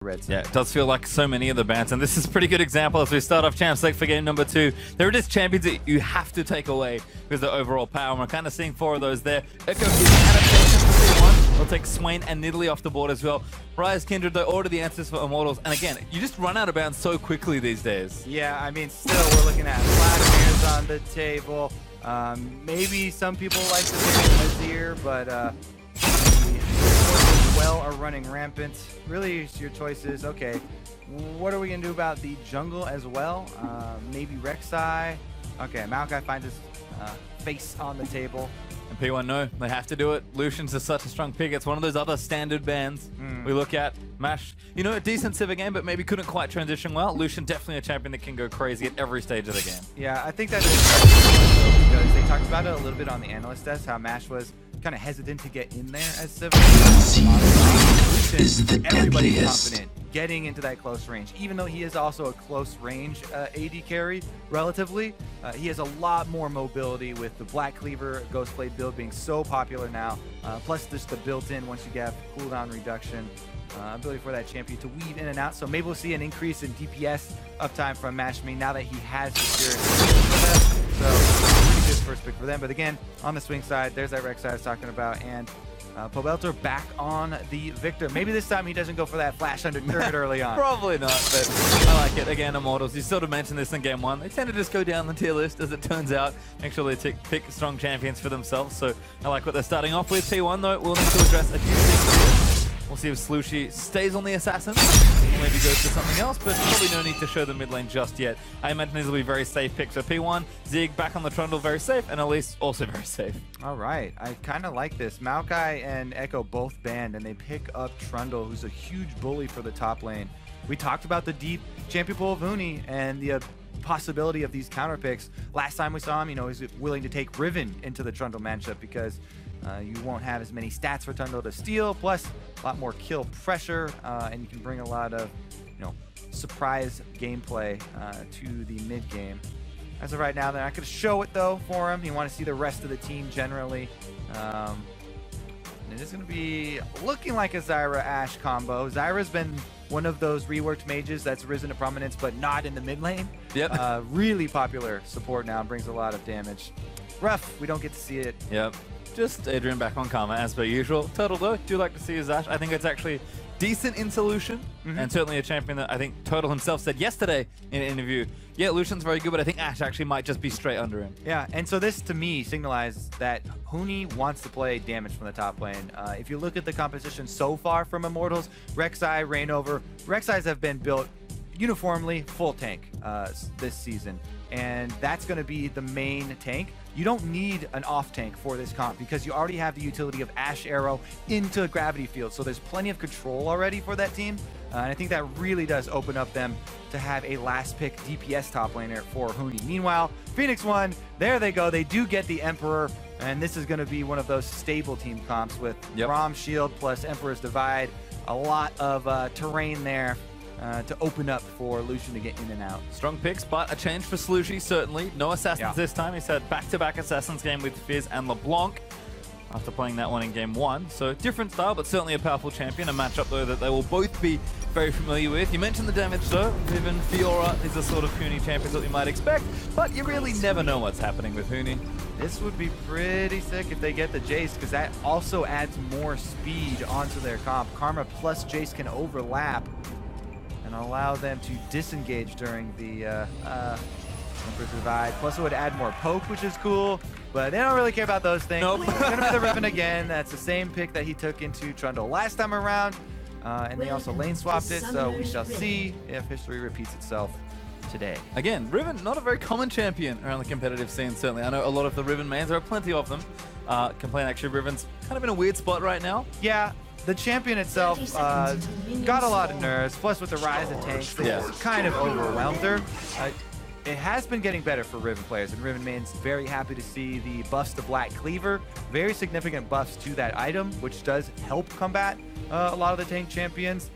red team. Yeah, it does feel like so many of the bans, and this is a pretty good example as we start off Champs League for game number 2. There are just champions that you have to take away because of the overall power, and we're kind of seeing 4 of those there. Echo is an adaptation for C1. We'll take Swain and Nidalee off the board as well. Rise, Kindred, though, order the answers for Immortals, and again, you just run out of bounds so quickly these days. Yeah, I mean, still, we're looking at Vladimir's on the table. Maybe some people like to pick Azir, but the forces well are running rampant. Really, your choice is, okay, what are we going to do about the jungle as well? Maybe Rek'Sai. Okay, Maokai finds his face on the table. And P1, no, they have to do it. Lucian's is such a strong pick. It's one of those other standard bans we look at. Mash, you know, a decent Civ game, but maybe couldn't quite transition well. Lucian, definitely a champion that can go crazy at every stage of the game. Yeah, I think that is because they talked about it a little bit on the analyst desk, how Mash was kind of hesitant to get in there as Civ. Everybody's confident getting into that close range, even though he is also a close range AD carry relatively. He has a lot more mobility with the Black Cleaver Ghostblade build being so popular now. Plus just the built-in, once you get cooldown reduction, ability for that champion to weave in and out. So maybe we'll see an increase in DPS uptime from Mashmi now that he has secured. So pretty good first pick for them. But again, on the swing side, there's that Rek'Sai I was talking about, and Pobelter back on the Victor. Maybe this time he doesn't go for that flash under turret early on. Probably not, but I like it. Again, Immortals, you sort of mentioned this in game 1. They tend to just go down the tier list, as it turns out. Make sure they pick strong champions for themselves, so I like what they're starting off with. P1, though, we'll need to address a few things here. We'll see if Slushie stays on the Assassin, or maybe goes to something else, but probably no need to show the mid lane just yet. I imagine these will be very safe picks. So P1, Zig back on the Trundle, very safe, and Elise also very safe. All right, I kind of like this. Maokai and Echo both banned, and they pick up Trundle, who's a huge bully for the top lane. We talked about the deep champion pool of Huni and the possibility of these counter picks. Last time we saw him, you know, he's willing to take Riven into the Trundle matchup because you won't have as many stats for Trundle to steal, plus a lot more kill pressure, and you can bring a lot of, you know, surprise gameplay to the mid game. As of right now, they're not going to show it though for him. You want to see the rest of the team generally. And it is going to be looking like a Zyra Ashe combo. Zyra's been one of those reworked mages that's risen to prominence, but not in the mid lane. Yep. Really popular support now, brings a lot of damage. Rough, we don't get to see it. Yep. Just Adrian back on Karma as per usual. Turtle though, do like to see his Ashe. I think it's actually decent in solution, and certainly a champion that I think Turtle himself said yesterday in an interview, yeah, Lucian's very good, but I think Ashe actually might just be straight under him. Yeah, and so this to me signalizes that Huni wants to play damage from the top lane. If you look at the composition so far from Immortals, Rek'Sai, Reignover, Rek'Sais have been built uniformly full tank this season, and that's going to be the main tank. You don't need an off tank for this comp because you already have the utility of Ashe Arrow into Gravity Field, so there's plenty of control already for that team, and I think that really does open up them to have a last pick DPS top laner for Huni. Meanwhile, Phoenix One, there they go, they do get the Emperor, and this is going to be one of those stable team comps with Rom Shield plus Emperor's Divide, a lot of terrain there to open up for Lucian to get in and out. Strong picks, but a change for Slushie, certainly. No Assassins this time. He's had back-to-back Assassins game with Fizz and LeBlanc after playing that one in game 1. So different style, but certainly a powerful champion. A matchup, though, that they will both be very familiar with. You mentioned the damage, though. Riven, Fiora is the sort of Huni champions that we might expect, but you really never know what's happening with Huni. This would be pretty sick if they get the Jace, because that also adds more speed onto their comp. Karma plus Jace can overlap and allow them to disengage during the Emperor's Divide. Plus it would add more poke, which is cool, but they don't really care about those things. Nope. It's gonna be the Riven again. That's the same pick that he took into Trundle last time around, and they also lane swapped it, so we shall see if history repeats itself today. Again, Riven, not a very common champion around the competitive scene, certainly. I know a lot of the Riven mains, there are plenty of them. Complain actually Riven's kind of in a weird spot right now. Yeah. The champion itself got a lot of nerfs, plus with the rise of tanks, they kind of overwhelmed her. It has been getting better for Riven players, and Riven mains very happy to see the buffs to Black Cleaver. Very significant buffs to that item, which does help combat a lot of the tank champions.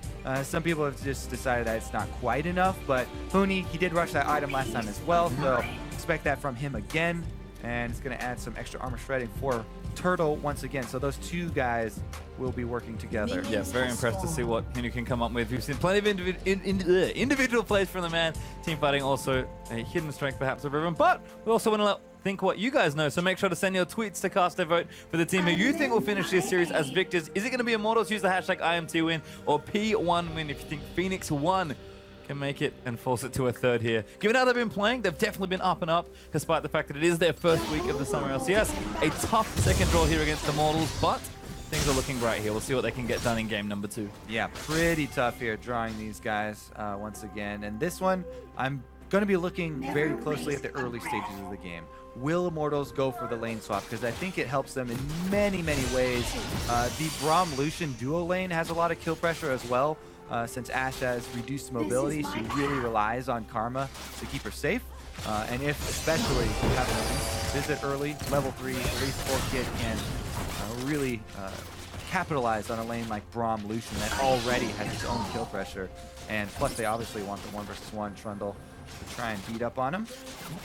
Some people have just decided that it's not quite enough, but Huni, he did rush that item last time as well, so expect that from him again. and it's going to add some extra armor shredding for Turtle once again. So those two guys will be working together. Yeah, very impressed to see what Huni can come up with. We've seen plenty of individual plays from the man. Team fighting also a hidden strength perhaps of everyone, but we also want to think what you guys know, so make sure to send your tweets to cast a vote for the team who you think will finish this series as victors. Is it going to be Immortals? Use the hashtag IMTWin or P1Win if you think Phoenix 1 can make it and force it to a third here. Given how they've been playing, they've definitely been up and up, despite the fact that it is their first week of the Summer LCS. A tough second draw here against the Immortals, but things are looking bright here. We'll see what they can get done in game number 2. Yeah, pretty tough here drawing these guys once again. And this one, I'm going to be looking very closely at the early stages of the game. Will Immortals go for the lane swap? Because I think it helps them in many, many ways. The Braum-Lucian duo lane has a lot of kill pressure as well. Since Ashe has reduced mobility, she really relies on Karma to keep her safe. And if especially having a visit early, level 3, Wraith 4 kid can really capitalize on a lane like Braum-Lucian that already has its own kill pressure. And plus they obviously want the 1v1 Trundle to try and beat up on him.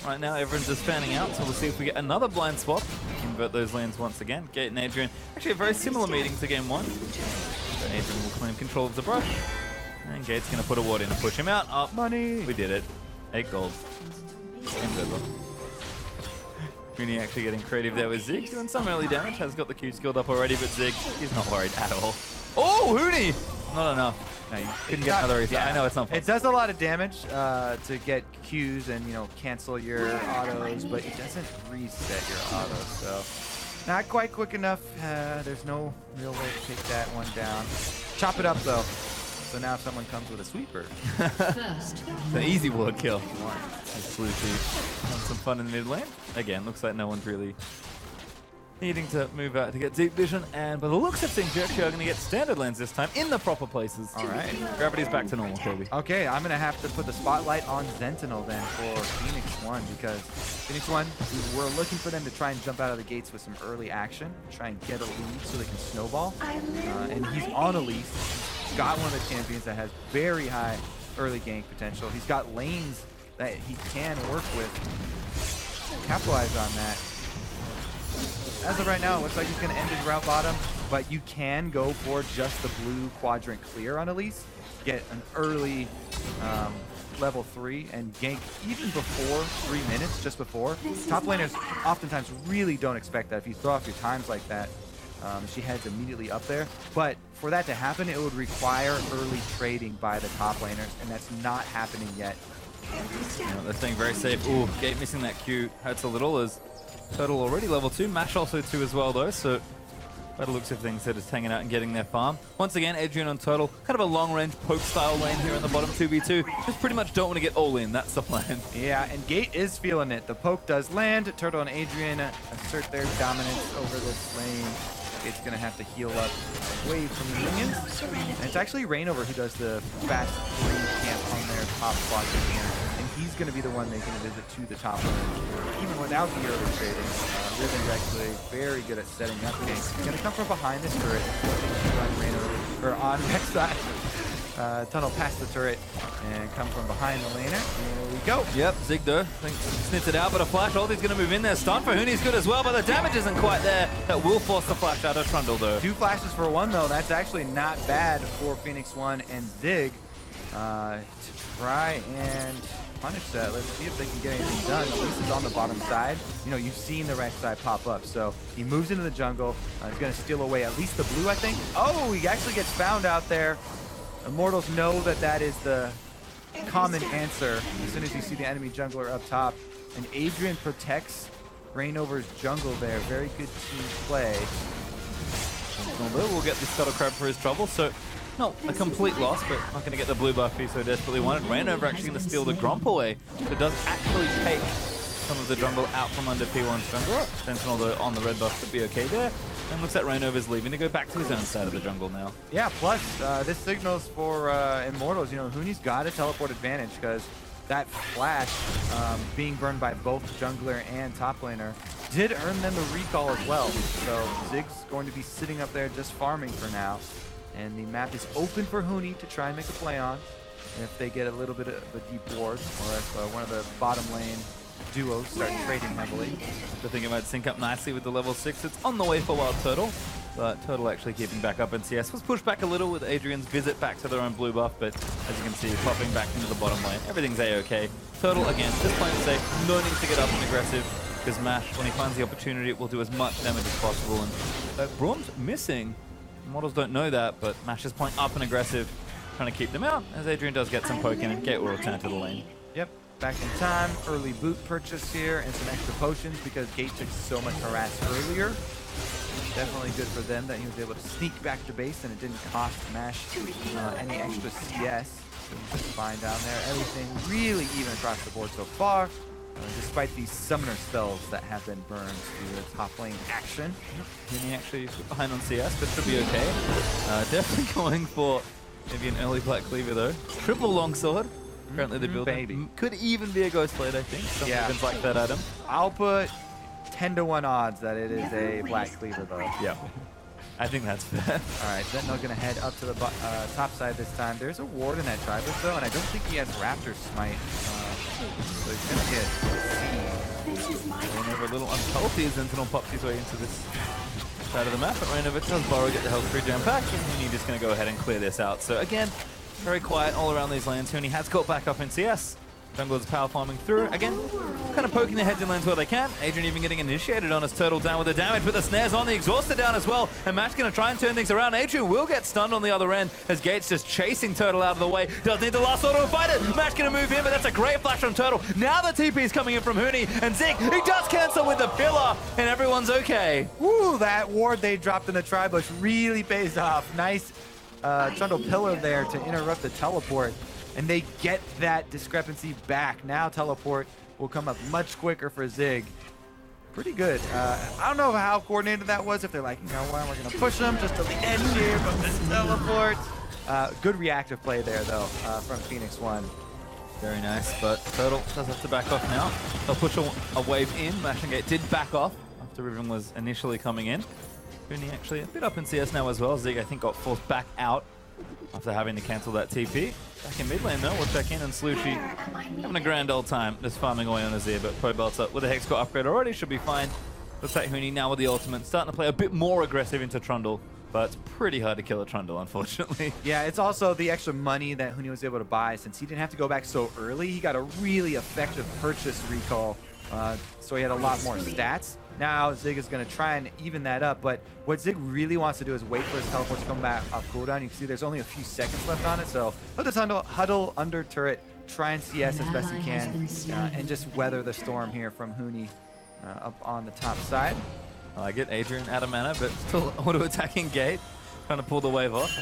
Right now everyone's just fanning out, so we'll see if we get another blind swap. Convert those lanes once again. Gate and Adrian, actually a very similar meeting to game 1. So Adrian will claim control of the brush. And Gate's going to put a ward in and push him out. Up. Money! We did it. 8 gold. Game's over. Huni actually getting creative there with Zig, doing some early damage. Has got the Q skilled up already, but Zig, he's not worried at all. Oh, Huni! Not enough. No, you couldn't get another reset. Yeah, I know it's not fun. It does a lot of damage to get Qs and, you know, cancel your autos, but it doesn't reset your autos, so not quite quick enough. There's no real way to take that one down. Chop it up, though. So now if someone comes with a sweeper. The easy ward kill. Blue team having some fun in the mid lane. Again, looks like no one's really needing to move out to get deep vision, and by the looks of things, you're actually going to get standard lanes this time in the proper places. All right. Gravity's back to normal, Kobe. Okay, I'm going to have to put the spotlight on Sentinel then for Phoenix 1, because Phoenix 1, we're looking for them to try and jump out of the gates with some early action, try and get a lead so they can snowball. And he's on Elise. He's got one of the champions that has very high early gank potential. He's got lanes that he can work with. Capitalize on that. As of right now, it looks like he's going to end his route bottom, but you can go for just the blue quadrant clear on Elise, get an early level 3 and gank even before 3 minutes, just before. Top laners oftentimes really don't expect that. If you throw off your times like that, she heads immediately up there. But for that to happen, it would require early trading by the top laners, and that's not happening yet. They're staying very safe. Ooh, Gate missing that Q hurts a little as Turtle already level 2. Mash also 2 as well though, so by the looks of things, they're just hanging out and getting their farm. Once again, Adrian on Turtle, kind of a long-range poke-style lane here in the bottom 2v2. Just pretty much don't want to get all in, that's the plan. Yeah, and Gate is feeling it. The poke does land. Turtle and Adrian assert their dominance over this lane. Gate's going to have to heal up away from the minions. And it's actually Reignover who does the fast green camp on their top quadrant here. And he's going to be the one making a visit to the top lane, even without the early trading. Riven's actually very good at setting up games. He's going to come from behind this turret, run Reignover, or on Rek'Sai. Tunnel past the turret and come from behind the laner. There we go. Yep, Zig though, I think snipped it out, but a flash ult is going to move in there. Stun for Huni's good as well, but the damage isn't quite there. That will force the flash out of Trundle though. 2 flashes for 1 though. That's actually not bad for Phoenix 1 and Zig to try and punish that. Let's see if they can get anything done. Elise is on the bottom side. You know, you've seen the Rek'Sai pop up, so he moves into the jungle. He's going to steal away at least the blue, I think. Oh, he actually gets found out there. Immortals know that that is the common answer as soon as you see the enemy jungler up top. And Adrian protects Reignover's jungle there. Very good team play. We'll get the Scuttle Crab for his trouble, so not a complete loss, but not going to get the blue buff he so desperately wanted. Reignover actually going to steal the Gromp away, so it does actually take some of the jungle out from under P1's jungle. Sentinel though on the red buff should be okay there. And looks like Reignover's leaving to go back to his own side of the jungle now. Yeah, plus this signals for Immortals, you know, Huni's got a teleport advantage because that flash being burned by both jungler and top laner did earn them a recall as well. So Zig's going to be sitting up there just farming for now. And the map is open for Huni to try and make a play on. And if they get a little bit of a deep ward, or if one of the bottom lane duos start trading heavily. I think it might sync up nicely with the level 6. It's on the way for Wild Turtle, but Turtle actually keeping back up in CS. Was pushed back a little with Adrian's visit back to their own blue buff, but as you can see, popping back into the bottom lane. Everything's A-okay. Turtle, again, just playing safe. No need to get up and aggressive, because Mash, when he finds the opportunity, will do as much damage as possible. And Braum's missing. Models don't know that, but Mash is playing up and aggressive, trying to keep them out, as Adrian does get some poking, and Gate will return to the lane. Yep, back in time. Early boot purchase here and some extra potions because Gate took so much harass earlier. Definitely good for them that he was able to sneak back to base and it didn't cost Mash any extra CS. So just fine down there. Everything really even across the board so far, despite these summoner spells that have been burned to the top lane action. He actually behind on CS, but should be okay. Definitely going for maybe an early Black Cleaver though. Triple longsword. Currently the build could even be a Ghost Blade, I think. Some weapons like that item. I'll put 10-to-1 odds that it is a Black Cleaver though. Yeah. I think that's fair. All right, Sentinel gonna head up to the top side this time. There's a ward in that Tribus though, and I don't think he has Raptor Smite. So he's gonna get Rainover a little unhealthy as Sentinel pops his way into this side of the map, but Rainover does borrow, get the health regen back, and he's just gonna go ahead and clear this out. So again, very quiet all around these lanes. Huni has got back up in CS. Jungler's power farming through. Again, kind of poking the heads in lanes where they can. Adrian even getting initiated on his Turtle down with the damage, but the snare's on, the exhausted down as well. And Matt's going to try and turn things around. Adrian will get stunned on the other end as Gates just chasing Turtle out of the way. Does need the last order to fight it. Matt's going to move in, but that's a great flash from Turtle. Now the TP is coming in from Huni, and Zig, he does cancel with the pillar, and everyone's okay. Woo, that ward they dropped in the Tribush really pays off. Nice Trundle pillar there to interrupt the teleport. And they get that discrepancy back. Now teleport will come up much quicker for Zig. Pretty good. I don't know how coordinated that was. If they're like, you know what, we're going to push them just to the edge here, but this teleport. Good reactive play there, though, from Phoenix One. Very nice, but Turtle does have to back off now. They'll push a wave in. Mashing Gate did back off after Riven was initially coming in. Huni actually a bit up in CS now as well. Zig, I think, got forced back out after having to cancel that TP. Back in mid lane though, we'll check in, and Slushy having a grand old time just farming away on Azir, but Pro belts up with a Hex Core upgrade already, should be fine. Looks like Huni now with the ultimate, starting to play a bit more aggressive into Trundle, but it's pretty hard to kill a Trundle, unfortunately. Yeah, it's also the extra money that Huni was able to buy. Since he didn't have to go back so early, he got a really effective purchase recall, so he had a lot more stats. Now Zig is going to try and even that up, but what Zig really wants to do is wait for his teleport to come back off cooldown. You can see there's only a few seconds left on it, so he'll just huddle under turret, try and CS as best he can, and just weather the storm here from Huni up on the top side. I like it. Adrian out of mana, but still auto-attacking Gate, trying to pull the wave off.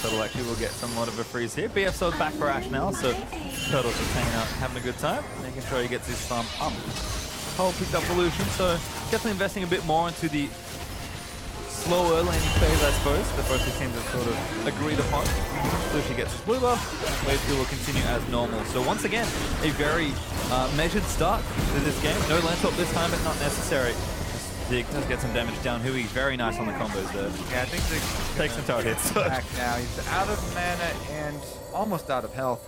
Turtle actually will get somewhat of a freeze here. BF sold back for Ash now, so Turtle's just hanging out, having a good time, making sure he gets his farm up. Cole picked up Evolution, so definitely investing a bit more into the slower laning phase, I suppose. The first two teams have sort of agreed upon. Lucy gets his blue buff, wave 2 will continue as normal. So once again, a very measured start to this game. No land top this time, but not necessary. Zig does get some damage down. Huey very nice on the combos there. Yeah, I think Zig takes some tower hits. Back now. He's out of mana and almost out of health,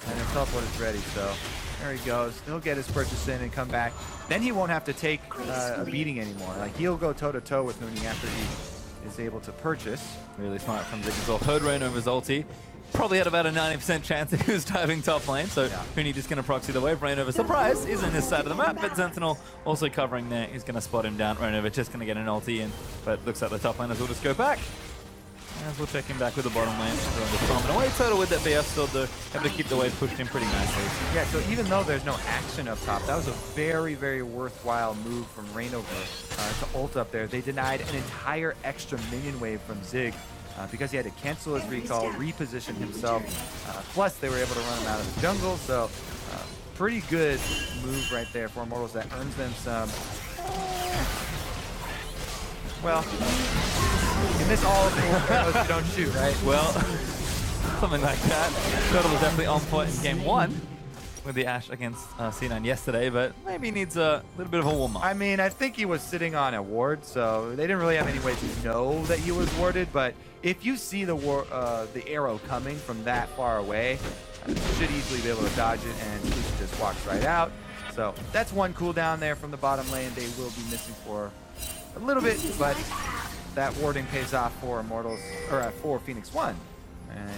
and his teleport is ready, so there he goes. He'll get his purchase in and come back. Then he won't have to take a beating anymore. Like, he'll go toe-to-toe with Huni after he is able to purchase. Really smart from Zig as well. Heard Rainover's ulti. Probably had about a 90% chance that he was diving top lane, so Huni just going to proxy the wave. Rainover, surprise, is in his side of the map, but Sentinel also covering there. He's going to spot him down. Rainover just going to get an ulti in, but looks like the top laners will just go back. As we'll check him back with the bottom lane. And away Turtle with that BF sword though, able to keep the wave pushed in pretty nicely. Yeah, so even though there's no action up top, that was a very, very worthwhile move from Rainover to ult up there. They denied an entire extra minion wave from Zig because he had to cancel his recall, reposition himself. Plus, they were able to run him out of the jungle, so pretty good move right there for Immortals that earns them some. Well, in this all of the you don't shoot, right? Well, something like that. Turtle was definitely on point in game 1 with the Ashe against C9 yesterday, but maybe needs a little bit of a warm-up. I mean, I think he was sitting on a ward, so they didn't really have any way to know that he was warded, but if you see the arrow coming from that far away, you should easily be able to dodge it, and Lucy just walks right out. So that's one cooldown there from the bottom lane. They will be missing for a little bit, but that warding pays off for Immortals, or for Phoenix 1. And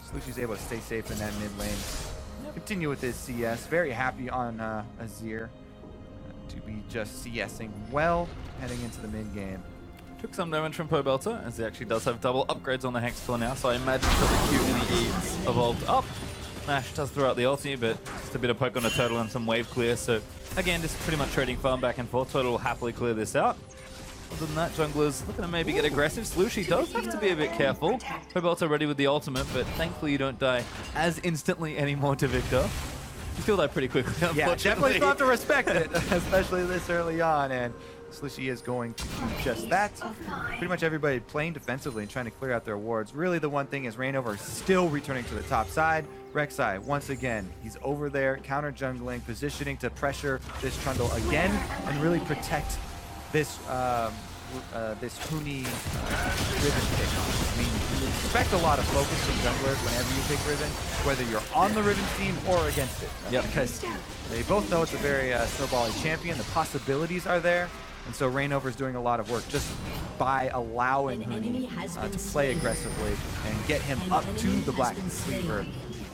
Slushy's able to stay safe in that mid lane. Continue with his CS. Very happy on Azir to be just CSing well heading into the mid game. Took some damage from Pobelter, as he actually does have double upgrades on the Hex core now, so I imagine that the Q and the E's evolved up. Nash does throw out the ulti, but just a bit of poke on the turtle and some wave clear, so again, just pretty much trading farm back and forth. Turtle will happily clear this out. Other than that, jungler's looking to maybe get aggressive. Slushy does have to be a bit careful. Pobelter ready with the ultimate, but thankfully you don't die as instantly anymore to Victor. You still die pretty quickly, unfortunately. Yeah, definitely still have to respect it, especially this early on, and Slushy is going to do just that. Pretty much everybody playing defensively and trying to clear out their wards. Really the one thing is Reignover still returning to the top side. Rek'Sai, once again, he's over there, counter jungling, positioning to pressure this Trundle again and really protect this this Huni Riven pick. I mean, you expect a lot of focus from junglers whenever you pick Riven, whether you're on the Riven team or against it. Because they both know it's a very snowbally champion. The possibilities are there. And so Reignover's doing a lot of work just by allowing Huni to play aggressively and get him up to the Black Sleeper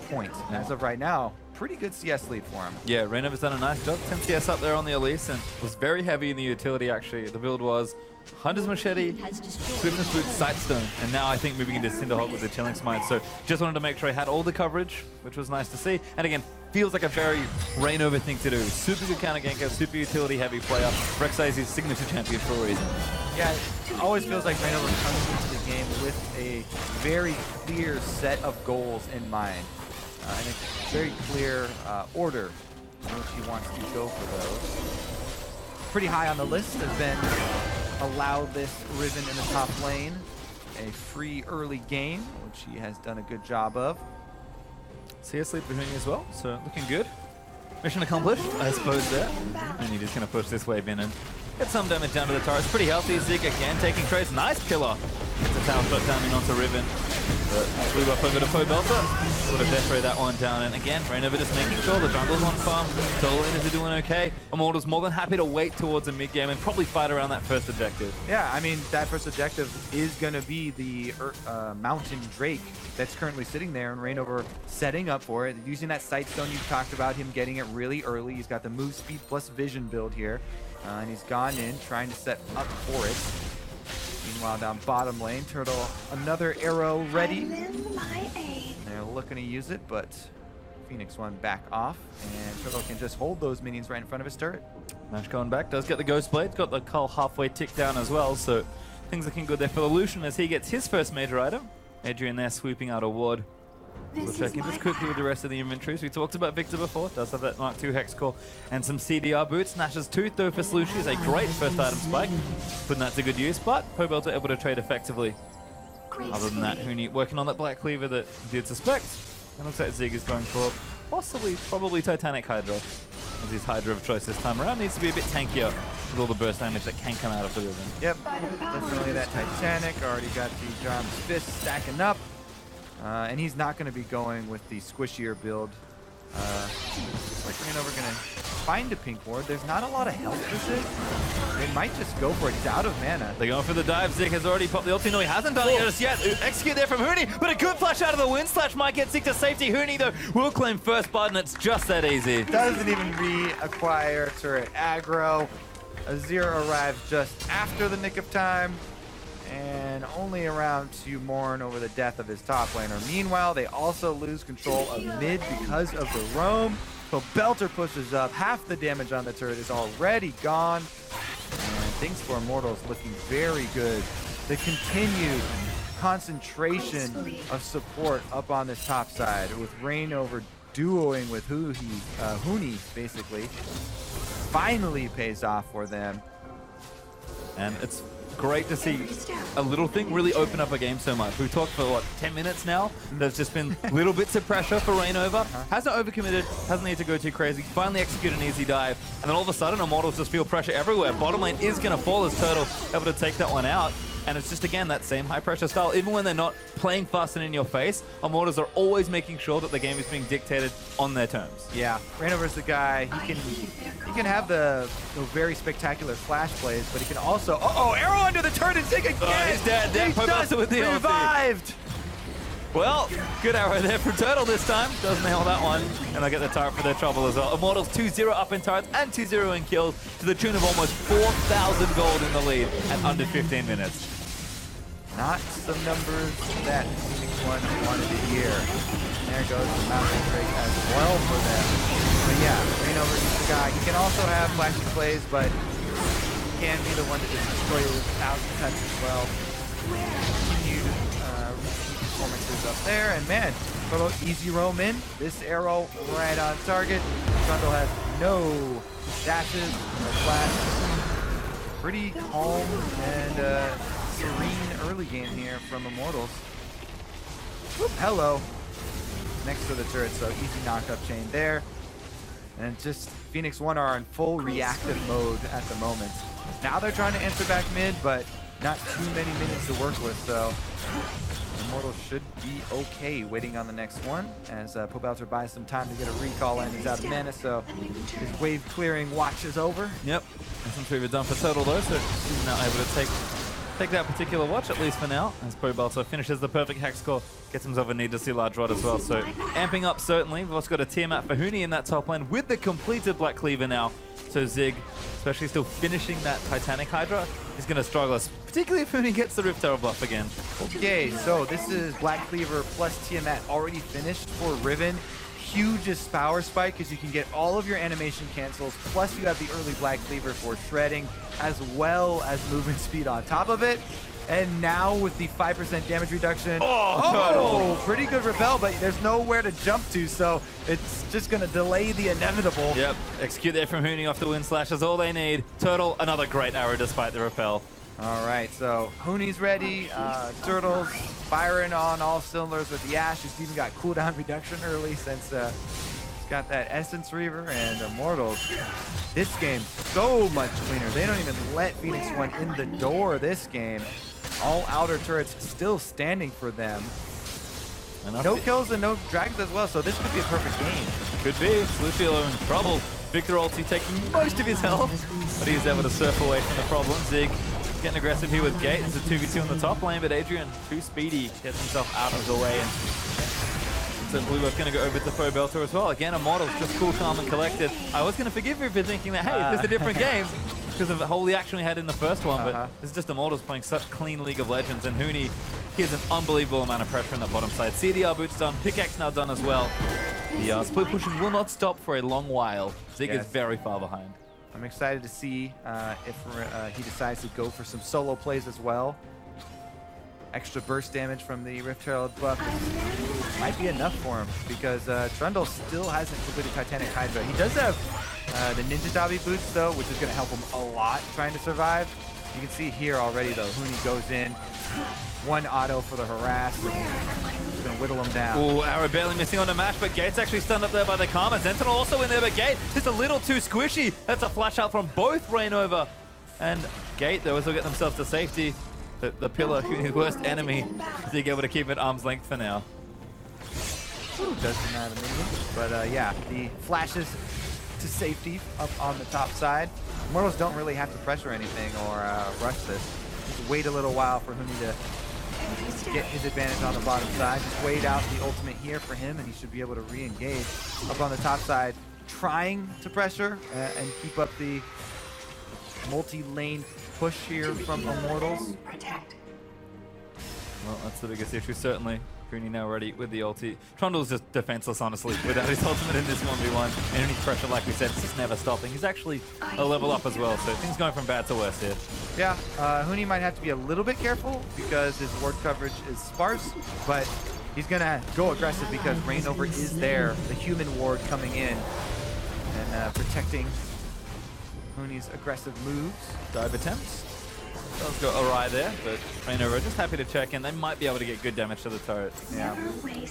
point. And as of right now, pretty good CS lead for him. Yeah, Reignover's done a nice job. 10 CS up there on the Elise and was very heavy in the utility actually. The build was Hunter's Machete, Swiftness Boot, Sightstone, and now I think moving into Cinderhawk with the Chilling Smite. So just wanted to make sure I had all the coverage, which was nice to see. And again, feels like a very Reignover thing to do. Super good counter ganker, super utility heavy player. Rek'Sai is his signature champion for a reason. Yeah, it always feels like Reignover comes into the game with a very clear set of goals in mind. And a very clear order in which he wants to go for those. Pretty high on the list has been allow this Riven in the top lane a free early game, which he has done a good job of. CS lead for Huni as well, so looking good. Mission accomplished, I suppose there. And he's just going to push this wave in and get some damage down to the turret. It's pretty healthy. Zig again taking trades. Nice killer. Gets a tower shot down in onto Riven. But flew up over to Pobelter. Would have death that one down. And again, Reignover just making sure the jungle's on farm. Tylonious are doing okay. Immortal's more than happy to wait towards a mid game and probably fight around that first objective. Yeah, I mean, that first objective is going to be the Mountain Drake that's currently sitting there, and Reignover setting up for it, using that Sightstone you talked about, him getting it really early. He's got the move speed plus vision build here, and he's gone in trying to set up for it. Meanwhile, down bottom lane, Turtle, another arrow ready. They're looking to use it, but Phoenix One back off, and Turtle can just hold those minions right in front of his turret. Nash going back, does get the Ghost Blade, got the Cull halfway ticked down as well, so things looking good there for the Lucian as he gets his first major item. Adrian there sweeping out a ward. We'll check in just quickly with the rest of the inventories. We talked about Victor before, does have that Mark II Hex Core and some CDR boots. Nash's Tooth though for Slushy is a great first item spike, putting that to good use, but Pobelter able to trade effectively. Other than that, Huni working on that Black Cleaver that did suspect. And looks like Zig is going for possibly, probably Titanic Hydra. As his Hydra of choice this time around needs to be a bit tankier with all the burst damage that can come out of the Riven. Yep, definitely that Titanic. Already got the Jarm's Fist stacking up. And he's not going to be going with the squishier build. Looks like Reignover going to find a pink ward. There's not a lot of health with it. They might just go for it. He's out of mana. They're going for the dive. Zig has already popped the ulti. No, he hasn't done it just yet. Execute there from Huni, but a good flash out of the wind slash might get Zig to safety. Huni, though, will claim first blood, and it's just that easy. Doesn't even reacquire turret aggro. Azir arrives just after the nick of time, and only around to mourn over the death of his top laner. Meanwhile, they also lose control of mid because of the roam. So Belter pushes up. Half the damage on the turret is already gone. And things for Immortals looking very good. The continued concentration of support up on this top side with Reignover duoing with Huni, basically, finally pays off for them. And it's great to see a little thing really open up a game so much. We've talked for, what, 10 minutes now? There's just been little bits of pressure for Reignover. Hasn't overcommitted, hasn't needed to go too crazy. Finally execute an easy dive. And then all of a sudden, Immortals just feel pressure everywhere. Bottom lane is going to fall as Turtle able to take that one out. And it's just, again, that same high-pressure style. Even when they're not playing fast and in your face, Immortals are always making sure that the game is being dictated on their terms. Yeah, Reignover's the guy. He can have the very spectacular flash plays, but he can also... Uh-oh, arrow under the turret and sig again! Oh, he's dead. He does with the revived! Well, good arrow there from Turtle this time. Does nail that one. And they get the turret for their trouble as well. Immortals 2-0 up in turrets and 2-0 in kills to the tune of almost 4,000 gold in the lead at under 15 minutes. Not some numbers that Phoenix One wanted to hear. There goes the mountain break as well for them. But yeah, Reignover is the guy. He can also have flashy plays, but he can be the one to just destroy you without the touch as well. Continued performances up there, and man, little easy roam in. This arrow right on target. Trundle has no dashes, no flash. Pretty calm and serene early game here from Immortals. Whoop, hello. Next to the turret, so easy knock-up chain there. And just Phoenix One are in full reactive mode at the moment. Now they're trying to answer back mid, but not too many minutes to work with, so Immortals should be okay waiting on the next one as Pobelter buys some time to get a recall in. He's out of mana, so his wave clearing watch is over. Yep, that's some trivia done for Turtle though, so he's not able to take that particular watch, at least for now, as Pobelter finishes the perfect hack score, gets himself a need to see large rod as well. So amping up certainly. We've also got a Tiamat for Huni in that top lane with the completed Black Cleaver now. So Zig, especially still finishing that Titanic Hydra, is going to struggle, particularly if Huni gets the Rift Arrow buff again. Okay, so this is Black Cleaver plus Tiamat already finished for Riven. Hugest power spike because you can get all of your animation cancels, plus you have the early Black Cleaver for shredding, as well as movement speed on top of it. And now with the 5% damage reduction, pretty good repel, but there's nowhere to jump to, so it's just going to delay the inevitable. Yep, execute there from Huni off the wind slash is all they need. Turtle, another great arrow despite the repel. All right, so Huni's ready. Turtle's firing on all cylinders with the Ashe. He's even got cooldown reduction early since he's got that Essence Reaver. And Immortals, this game so much cleaner. They don't even let Phoenix One in the door this game. All outer turrets still standing for them. No kills and no dragons as well, so this could be a perfect game. Could be. Lucio in trouble. Victor ulti taking most of his health, but he's able to surf away from the problem. Zig getting aggressive here with Gate. It's a 2v2 on the top lane, but Adrian, too speedy, gets himself out of the way. And so Blue Buff going to go over to Pobelter as well. Again, Immortals just cool, calm, and collected. I was going to forgive you for thinking that, hey, this is a different game because of the whole action we had in the first one, but this is just Immortals playing such clean League of Legends, and Huni, he has an unbelievable amount of pressure on the bottom side. CDR boots done, pickaxe now done as well. The split pushing will not stop for a long while. Zig is very far behind. I'm excited to see if he decides to go for some solo plays as well. Extra burst damage from the Rift Herald buff might be enough for him because Trundle still hasn't completed Titanic Hydra. He does have the Ninja Dabi boots though, which is going to help him a lot trying to survive. You can see here already though, Huni goes in, one auto for the harass. He's going to whittle him down. Oh, arrow barely missing on the match, but Gate's actually stunned up there by the Karma. Sentinel also in there, but Gate just a little too squishy. That's a flash out from both Reignover and Gate. They also get themselves to safety. The pillar, Huni's worst enemy, Zig able to keep it arm's length for now. Doesn't matter, but yeah, the flashes to safety up on the top side. Immortals don't really have to pressure anything or rush this. Just wait a little while for Huni to get his advantage on the bottom side. Just wait out the ultimate here for him, and he should be able to re-engage up on the top side, trying to pressure and keep up the multi-lane push here from Immortals. Well, that's the biggest issue, certainly. Huni now ready with the ulti. Trundle's just defenseless, honestly, without his ultimate in this 1v1. And Huni's pressure, like we said, it's just never stopping. He's actually a level up as well, so things going from bad to worse here. Yeah, Huni might have to be a little bit careful because his ward coverage is sparse, but he's going to go aggressive because Reignover is there, the human ward coming in and protecting Huni's aggressive moves. Dive attempts. Does go awry there, but Rainover just happy to check in. They might be able to get good damage to the turret. Yeah.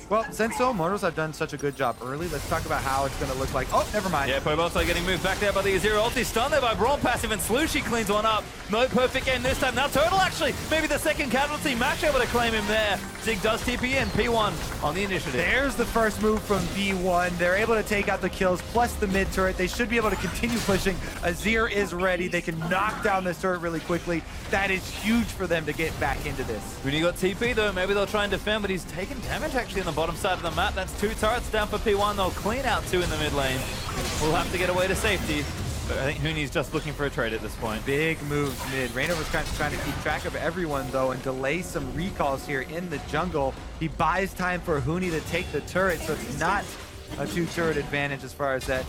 Well, since the Immortals have done such a good job early, let's talk about how it's going to look like. Oh, never mind. Yeah, Poboto getting moved back there by the Ezreal ulti. Stunned there by Brawl passive, and Slushy cleans one up. No perfect game this time. Now Turtle actually, maybe the second casualty. Mash able to claim him there. Zig does TP in. P1 on the initiative. There's the first move from B1. They're able to take out the kills plus the mid turret. They should be able to continue pushing. Azir is ready. They can knock down this turret really quickly. That is huge for them to get back into this. When you got TP though, maybe they'll try and defend, but he's taking damage actually on the bottom side of the map. That's 2 turrets down for P1. They'll clean out 2 in the mid lane. We'll have to get away to safety. But I think Huni's just looking for a trade at this point. Big moves mid. Rainover's kind of trying to keep track of everyone though and delay some recalls here in the jungle. He buys time for Huni to take the turret, so it's not a 2-turret advantage as far as that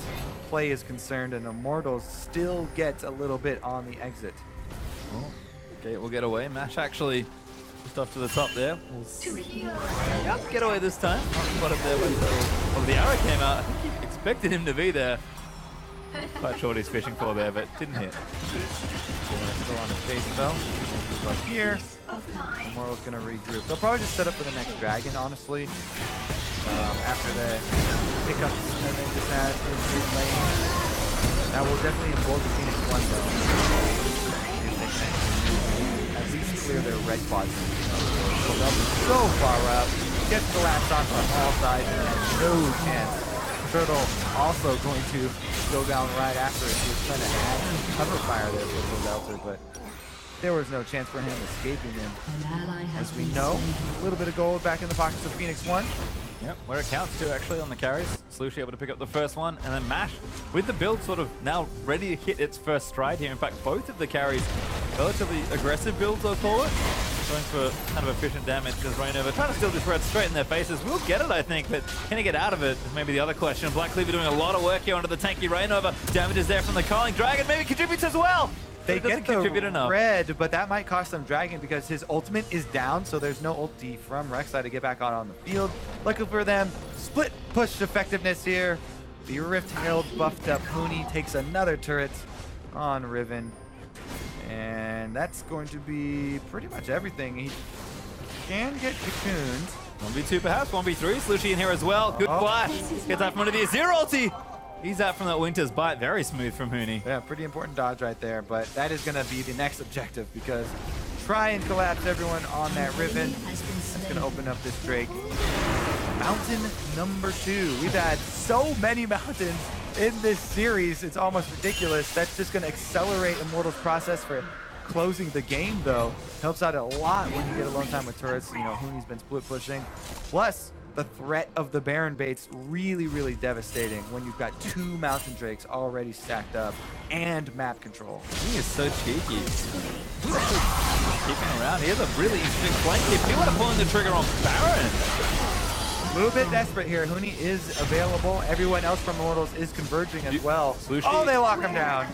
play is concerned, and Immortals still get a little bit on the exit. Oh, okay, we'll get away. Mash actually just off to the top there. We'll see. Yep, get away this time. Not spotted there by Turtle. Well, the arrow came out. I think he expected him to be there. Quite sure what he's fishing for there, but didn't hit. Still on the face though. Up here. Immortal's gonna regroup. They'll probably just set up for the next dragon, honestly. After the pickups that they just had in mid lane. That will definitely involve the Phoenix 1 though. If they can at least clear their red quadrant. So they'll be so far up. Gets the last on from all sides and has no chance. Turtle also going to go down right after it. He was trying to add cover fire there for the Belter, but there was no chance for him escaping him. As we know, a little bit of gold back in the pockets of Phoenix 1. Yep, where it counts too actually on the carries. Slushy able to pick up the first one, and then Mash with the build sort of now ready to hit its first stride here. In fact, both of the carries, relatively aggressive builds I'll call it. Going for kind of efficient damage as Rainover trying to steal this red straight in their faces. We'll get it, I think, but can he get out of it is maybe the other question. Black Cleaver doing a lot of work here onto the tanky Rainover. Damage is there from the Calling Dragon, maybe contributes as well. They get the enough. red, but that might cost them Dragon because his ultimate is down, so there's no ulti from Rek'Sai to get back on the field. Lucky for them, split push effectiveness here. The Rift Herald buffed up. Huni takes another turret on Riven. And that's going to be pretty much everything. He can get cocooned. 1v2 perhaps, 1v3. Slushy in here as well. Good flash. Gets out from under the Azir ulti. He's out from that Winter's Bite. Very smooth from Huni. Yeah, pretty important dodge right there, but that is going to be the next objective because try and collapse everyone on that Riven. That's going to open up this Drake. Mountain number 2. We've had so many mountains in this series, it's almost ridiculous. That's just going to accelerate Immortal's process for closing the game, though. Helps out a lot when you get alone time with turrets. You know, Huni's been split pushing. Plus, the threat of the Baron bait's really, really devastating when you've got 2 Mountain Drakes already stacked up and map control. He is so cheeky. He's actually keeping around. He has a really interesting flank here. He want to pull in the trigger on Baron. A little bit desperate here. Huni is available. Everyone else from Immortals is converging as well. Slushy. Oh, they lock him down.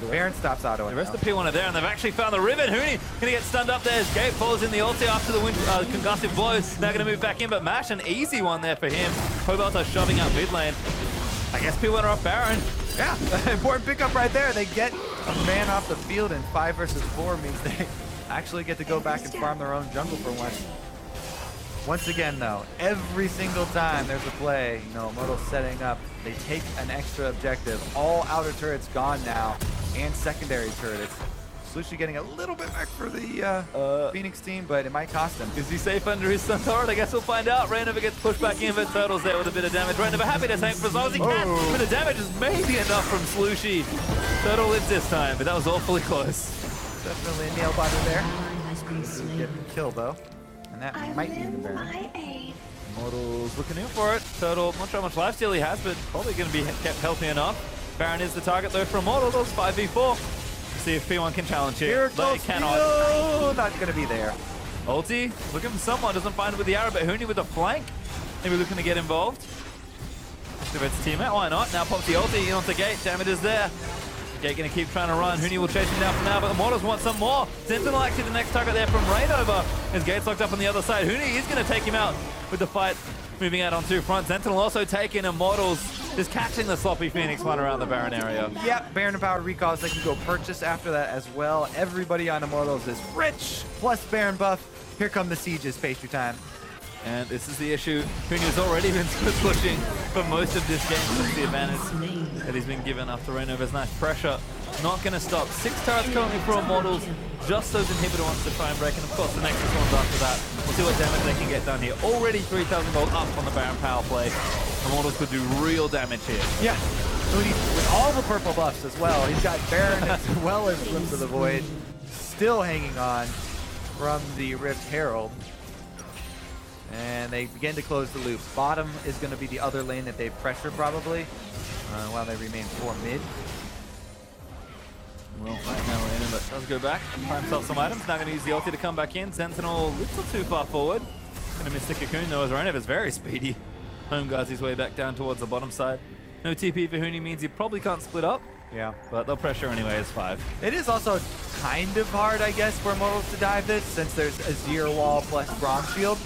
Baron stops auto. The rest of P1 are there, and they've actually found the Riven. Huni gonna get stunned up there as Gate falls in the ulti after the concussive blows. Now gonna move back in, but Mash, an easy one there for him. Poboto shoving out mid lane. I guess P1 are off Baron. Yeah, important pickup right there. They get a man off the field, and 5 versus 4 means they actually get to go back and farm their own jungle for once. Once again, though, every single time there's a play, you know, Immortal's setting up, they take an extra objective. All outer turrets gone now, and secondary turrets. Slushy getting a little bit back for the Phoenix team, but it might cost him. Is he safe under his Sun Turret? I guess we'll find out. Rainover gets pushed back in, but Turtle's there with a bit of damage. Rainover happy to tank for as long as he can, but the damage is maybe enough from Slushy. Turtle lives this time, but that was awfully close. Definitely a nail biter there. Get the kill, though. And that might be the Baron. Immortal's looking in for it. Turtle, not sure how much lifesteal he has, but probably going to be kept healthy enough. Baron is the target though for Immortal. Those 5v4. See if P1 can challenge here. They cannot. Not going to be there. Ulti, looking for someone. Doesn't find it with the arrow, but Huni with a flank. Maybe looking to get involved. If it's teammate, why not? Now pops the ulti onto Gate. Damage is there. Gate gonna keep trying to run. Huni will chase him down for now, but Immortals want some more. Sentinel actually the next target there from Rainover. As Gate's locked up on the other side. Huni is gonna take him out with the fight moving out on 2 front. Sentinel also taking Immortals just catching the sloppy Phoenix one around the Baron area. Yep, Baron and Power recalls they can go purchase after that as well. Everybody on Immortals is rich, plus Baron buff. Here come the sieges, pastry time. And this is the issue. Huni's already been pushing for most of this game. That's the advantage that he's been given after Reinover's nice pressure. Not going to stop. 6 turrets currently for Immortals. Just those inhibitor wants to try and break. And of course, the next one's after that. We'll see what damage they can get done here. Already 3,000 gold up on the Baron power play. Immortals could do real damage here. Yeah. Huni with all the purple buffs as well. He's got Baron as well as Glimpse of the Void. Still hanging on from the Rift Herald. And they begin to close the loop. Bottom is going to be the other lane that they pressure probably, while they remain 4 mid. Well, right now we're in, but does go back. Find himself some items. Now going to use the ulti to come back in. Sentinel a little too far forward. Going to miss the cocoon though, as Reinover's very speedy. Home guards his way back down towards the bottom side. No TP for Huni means he probably can't split up. Yeah, but they'll pressure anyway as 5. It is also kind of hard, I guess, for Immortals to dive this, since there's a Azir wall plus Bronze Shield.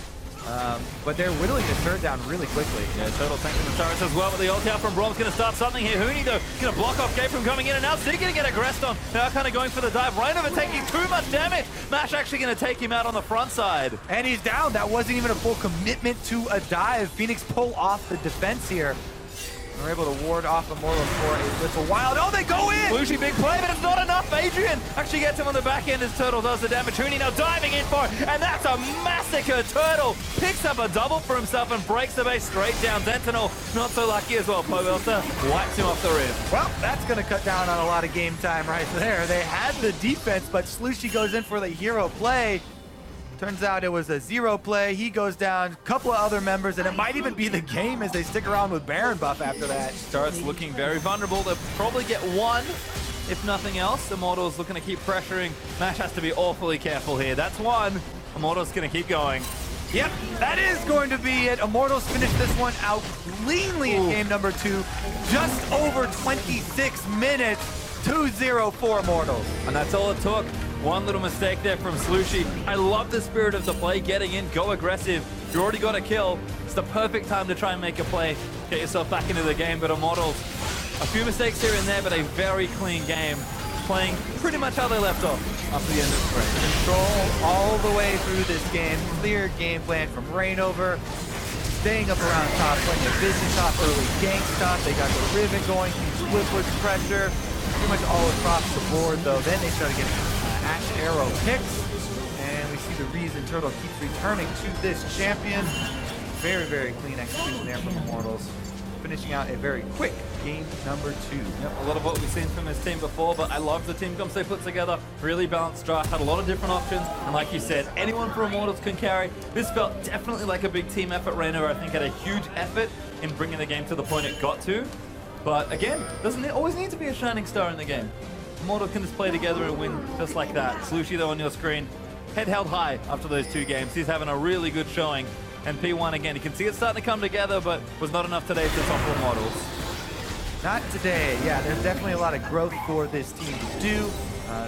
But they're whittling the turret down really quickly. Yeah, Turtle tanking the turrets as well, but the ult out from Brom's going to start something here. Huni, though, going to block off Gate from coming in, and now Sig going to get aggressed on. Now kind of going for the dive. Reinover taking too much damage. Mash actually going to take him out on the front side. And he's down. That wasn't even a full commitment to a dive. Phoenix pull off the defense here. They're able to ward off Immortals for a little while. Oh, they go in! Lucy, big play, but it's not enough. Adrian actually gets him on the back end as Turtle does the damage. Huni now diving in for it, and that's a massacre. Turtle picks up a double for himself and breaks the base straight down. Sentinel not so lucky as well. Poelta wipes him off the rim. Well, that's going to cut down on a lot of game time right there. They had the defense, but Slushy goes in for the hero play. Turns out it was a 0 play. He goes down, a couple of other members, and it might even be the game as they stick around with Baron buff after that. Starts looking very vulnerable. They'll probably get 1, if nothing else. Immortals looking to keep pressuring. Mash has to be awfully careful here. That's 1. Immortals going to keep going. Yep, that is going to be it. Immortals finish this one out cleanly in game number 2. Just over 26 minutes. 2-0 for Immortals. And that's all it took. One little mistake there from Slushy. I love the spirit of the play, getting in, go aggressive. You already got a kill. It's the perfect time to try and make a play, get yourself back into the game. But Immortals, a few mistakes here and there, but a very clean game. Playing pretty much how they left off after the end of the break. Control all the way through this game. Clear game plan from Reinover. Staying up around top, playing the vision top, early gank top. They got the Riven going, huge Woodward pressure. Pretty much all across the board, though. Then they started getting Ash Arrow picks, and we see the reason Turtle keeps returning to this champion. Very, very clean execution there from Immortals, finishing out a very quick game number 2. Yep, a lot of what we've seen from this team before, but I love the team comps they put together. Really balanced draft, had a lot of different options, and like you said, anyone for Immortals can carry. This felt definitely like a big team effort. Reinover, I think, had a huge effort in bringing the game to the point it got to. But again, doesn't it always need to be a shining star in the game? Immortal can just play together and win just like that. Slushy, though, on your screen, head held high after those 2 games. He's having a really good showing. And P1 again, you can see it starting to come together, but was not enough today to topple Immortals. Not today. Yeah, there's definitely a lot of growth for this team to do.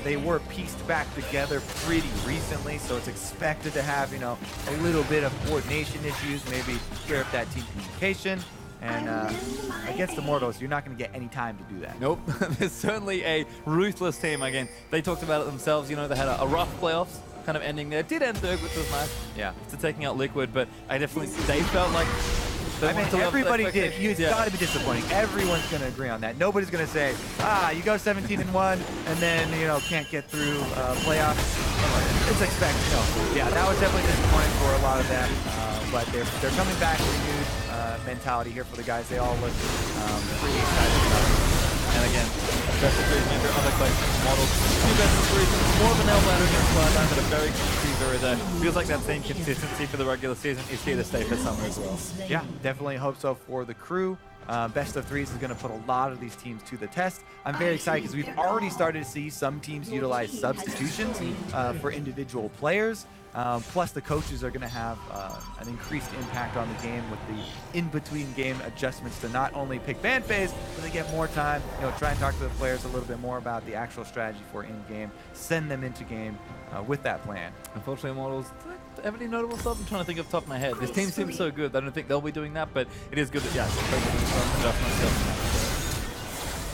They were pieced back together pretty recently, so it's expected to have, you know, a little bit of coordination issues, maybe clear up that team communication. And against Immortals, you're not going to get any time to do that. Nope. There's certainly a ruthless team. Again, they talked about it themselves. You know, they had a rough playoffs kind of ending there. Did end third, which was nice. Yeah. To taking out Liquid, but I definitely, they felt like I mean, everybody did. It's got to be disappointing. Everyone's going to agree on that. Nobody's going to say, you go 17-1 and then, you know, can't get through playoffs. It's expected. No. Yeah, that was definitely disappointing for a lot of them. But they're coming back with renewed mentality here for the guys. They all look pretty excited about it. And again, best of 3 member, other collections, models, 2 best of 3s, more of an L ladder against Bloodline, but a very consistency there. Feels like that same consistency for the regular season is here to stay for summer as well. Yeah, definitely hope so for the crew. Best of 3s is going to put a lot of these teams to the test. I'm very excited because we've already started to see some teams utilize substitutions for individual players. Plus, the coaches are going to have an increased impact on the game with the in-between game adjustments to not only pick ban phase, but they get more time. You know, try and talk to the players a little bit more about the actual strategy for in-game. Send them into game with that plan. Unfortunately, Immortals, have any notable stuff? I'm trying to think off the top of my head. This team seems so good. I don't think they'll be doing that, but it is good that, yeah, some adjustments still to make.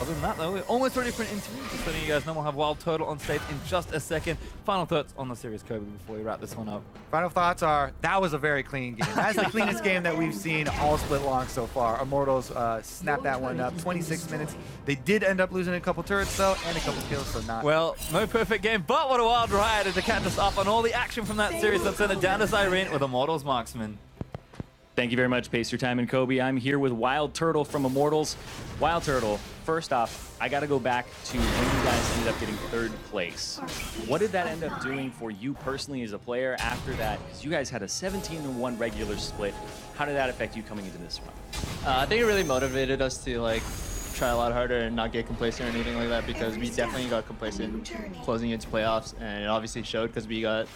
Other than that, though, we're almost ready for an interview. Just letting you guys know, we'll have Wild Turtle on stage in just a second. Final thoughts on the series, Kobe, before we wrap this one up. Final thoughts are, that was a very clean game. That's the cleanest game that we've seen all split long so far. Immortals snapped that one up. 26 minutes. They did end up losing a couple turrets, though, and a couple kills, so not... Well, no perfect game, but what a wild ride. And to catch us up on all the action from that series, let's send it down to Cyrene with Immortals Marksman. Thank you very much, Pace Your Time and Kobe. I'm here with Wild Turtle from Immortals. Wild Turtle, first off, I gotta go back to when you guys ended up getting 3rd place. What did that end up doing for you personally as a player after that? Because you guys had a 17-1 regular split. How did that affect you coming into this one? I think it really motivated us to like try a lot harder and not get complacent or anything like that, because we definitely got complacent closing into playoffs, and it obviously showed because we got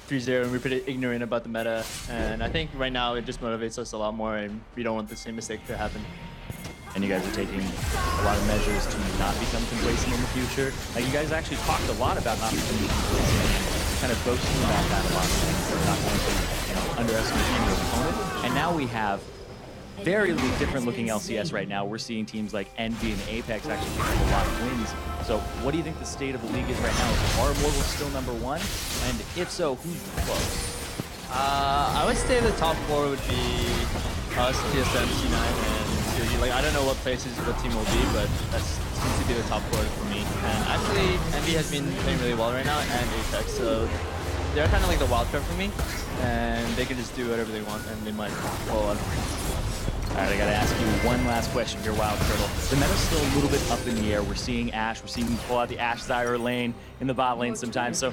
3-0 and we're pretty ignorant about the meta, and I think right now it just motivates us a lot more, and we don't want the same mistake to happen. And you guys are taking a lot of measures to not become complacent in the future. Like, you guys actually talked a lot about not becoming complacent, kind of boasting about that a lot, so not going to underestimate your opponent. And now we have very different looking LCS right now. We're seeing teams like Envy and Apex actually pick up a lot of wins. So what do you think the state of the league is right now? Are Immortals still #1? And if so, who's close? I would say the top 4 would be us, TSM, C9, and Synergy. Like, I don't know what places what team will be, but that seems to be the top 4 for me. And actually, Envy has been playing really well right now, and Apex, so they're kind of like the wild card for me, and they can just do whatever they want, and they might pull on. All right, I gotta ask you one last question here, Wild Turtle. The meta's still a little bit up in the air. We're seeing Ashe, we're seeing you pull out the Ashe Zyra lane in the bot lane sometimes. So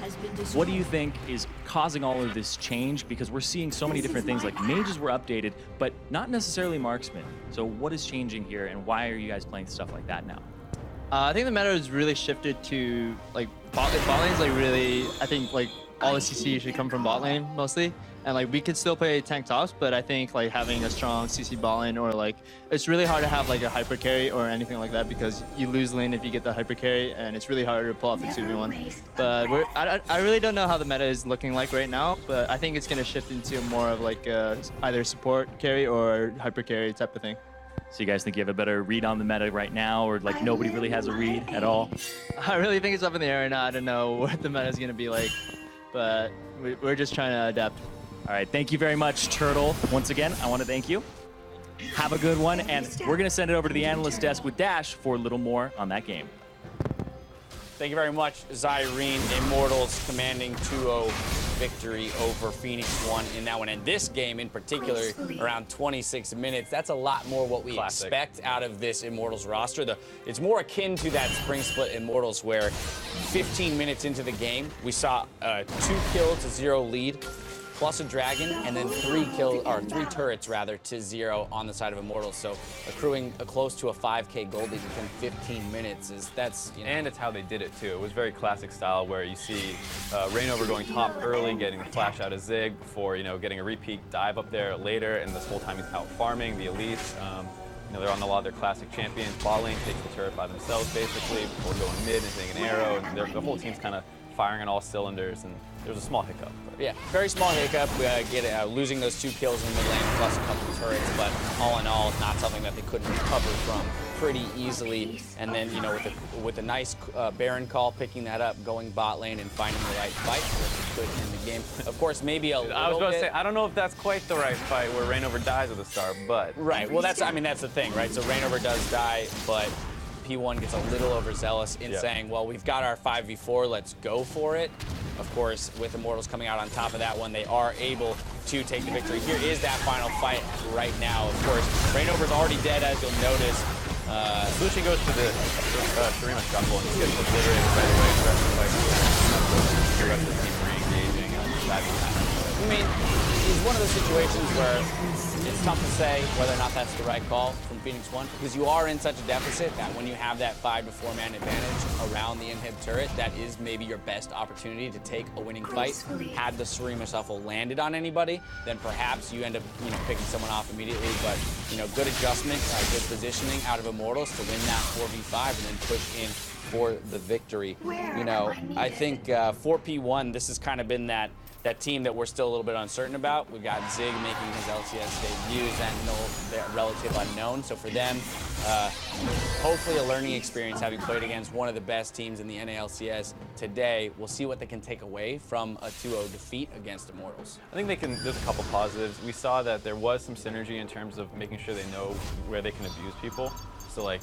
what do you think is causing all of this change? Because we're seeing so many different things, like mages were updated, but not necessarily marksmen. So what is changing here, and why are you guys playing stuff like that now? I think the meta has really shifted to like bot lane's like really, I think like all the CC should come from bot lane mostly. And like we could still play tank tops, but I think like having a strong CC bot lane, or like it's really hard to have like a hyper carry or anything like that, because you lose lane if you get the hyper carry, and it's really hard to pull off a 2v1. But I really don't know how the meta is looking like right now, but I think it's gonna shift into more of like either support carry or hyper carry type of thing. So you guys think you have a better read on the meta right now, or like nobody really has a read at all? I really think it's up in the air right now. I don't know what the meta is gonna be like, but we're just trying to adapt. All right, thank you very much, Turtle. Once again, I want to thank you. Have a good one, and we're going to send it over to the analyst desk with Dash for a little more on that game. Thank you very much, Cyrene. Immortals commanding 2-0 victory over Phoenix 1 in that one. And this game in particular, around 26 minutes, that's a lot more what we expect out of this Immortals roster. It's more akin to that spring split Immortals where 15 minutes into the game, we saw a 2 kill to 0 lead, plus a dragon, and then 3 turrets rather to 0 on the side of Immortals. So accruing close to a 5K gold lead within 15 minutes that's And it's how they did it too. It was very classic style where you see Reignover going top early, getting the flash out of Zig before getting a repeat dive up there later, and this whole time he's out farming the elites. They're on a lot of their classic champions. Bot lane takes the turret by themselves basically before going mid and hitting an arrow, and the whole team's kind of firing on all cylinders, and there's a small hiccup. But. Yeah, very small hiccup. Losing those 2 kills in the mid lane plus a couple turrets, but all in all, not something that they couldn't recover from pretty easily. And then, with a nice Baron call, picking that up, going bot lane and finding the right fight, which could end the game. Of course, maybe a little I was about bit. to say, I don't know if that's quite the right fight where Reignover dies at the start, but. Right. Well, that's the thing, right? So Reignover does die, but P1 gets a little overzealous in saying, well, we've got our 5v4, let's go for it. Of course, with Immortals coming out on top of that one, they are able to take the victory. Here is that final fight right now. Of course, Reignover's already dead, as you'll notice. Lucian goes for the Shurima shuffle and just gets obliterated right away. The rest of the fight, the rest of the team re-engaging. I mean, it's one of those situations where it's tough to say whether or not that's the right call from Phoenix 1, because you are in such a deficit that when you have that 5 to 4 man advantage around the inhib turret, that is maybe your best opportunity to take a winning fight. Had the Shurima shuffle landed on anybody, then perhaps you end up picking someone off immediately. But good adjustment, good positioning out of Immortals to win that 4v5 and then push in for the victory. I think for P1, this has kind of been that that team that we're still a little bit uncertain about. We've got Zig making his LCS debut, they're relative unknown. So for them, hopefully a learning experience having played against one of the best teams in the NALCS today. We'll see what they can take away from a 2-0 defeat against Immortals. I think there's a couple positives. We saw that there was some synergy in terms of making sure they know where they can abuse people. So like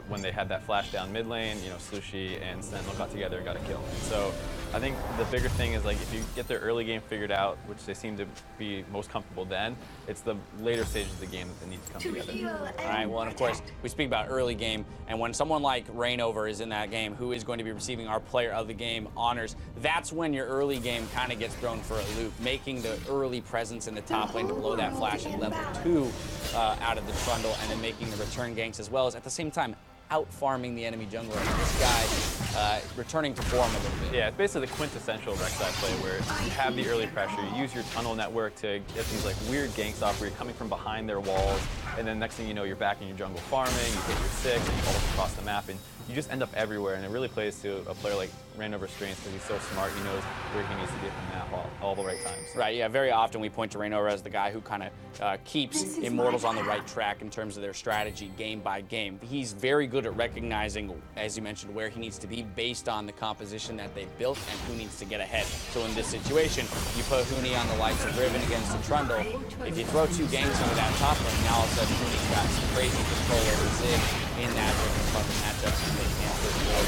when they had that flash down mid lane, you know, Slushie and Sentinel got together and got a kill. So I think the bigger thing is like if you get their early game figured out, which they seem to be most comfortable then, it's the later stages of the game that they need to come together. All right, well, and of course, we speak about early game, and when someone like Reignover is in that game, who is going to be receiving our player of the game honors, that's when your early game kind of gets thrown for a loop, making the early presence in the top lane to blow that flash at level 2 out of the trundle, and then making the return ganks as well as at the same time out-farming the enemy jungler. And this guy returning to form a little bit. Yeah, it's basically the quintessential Rek'Sai play where you have the early pressure, you use your tunnel network to get these like weird ganks off where you're coming from behind their walls, and then next thing you know, you're back in your jungle farming, you hit your 6, and you fall across the map, and you just end up everywhere, and it really plays to a player like Reignover's strengths because he's so smart, he knows where he needs to get the map all the right times. So. Right, yeah, very often we point to Reignover as the guy who kind of keeps Immortals on the right track in terms of their strategy game by game. He's very good at recognizing, as you mentioned, where he needs to be based on the composition that they've built and who needs to get ahead. So in this situation, you put Huni on the likes of Riven against the Trundle. If you throw 2 ganks into that top lane, now all of a sudden Huni's got some crazy control over Zig in that Riven Trundle matchup, and they can't put forward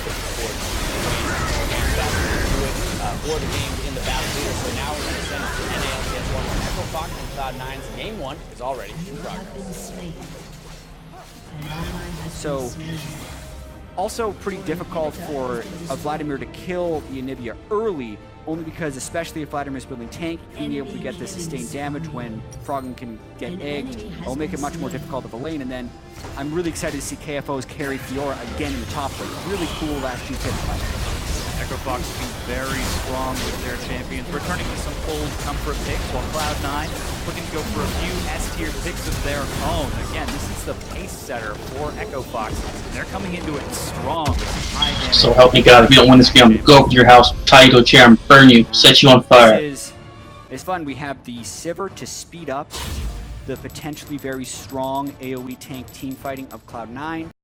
for the game in the battle leader. So now we're going to send it to NALCS 1 where Echo Fox and Cloud9's game 1 is already in progress. So, also pretty difficult for Vladimir to kill the Anivia early, only because, especially if Vladimir's building tank, being able to get the sustained damage when Froggen can get egged, it'll make it much more difficult of a lane. And then I'm really excited to see KFOs carry Fiora again in the top lane. Really cool last few picks by them. Echo Fox looking very strong with their champions, returning to some old comfort picks, while Cloud9 looking to go for a few S-tier picks of their own. Again, this is the pace setter for Echo Fox, and they're coming into it strong with some high damage. So help me God, if you don't win this game, I'm gonna go up to your house, tie you to a chair, and burn you, set you on fire. It's fun. We have the Sivir to speed up the potentially very strong AoE tank team fighting of Cloud9.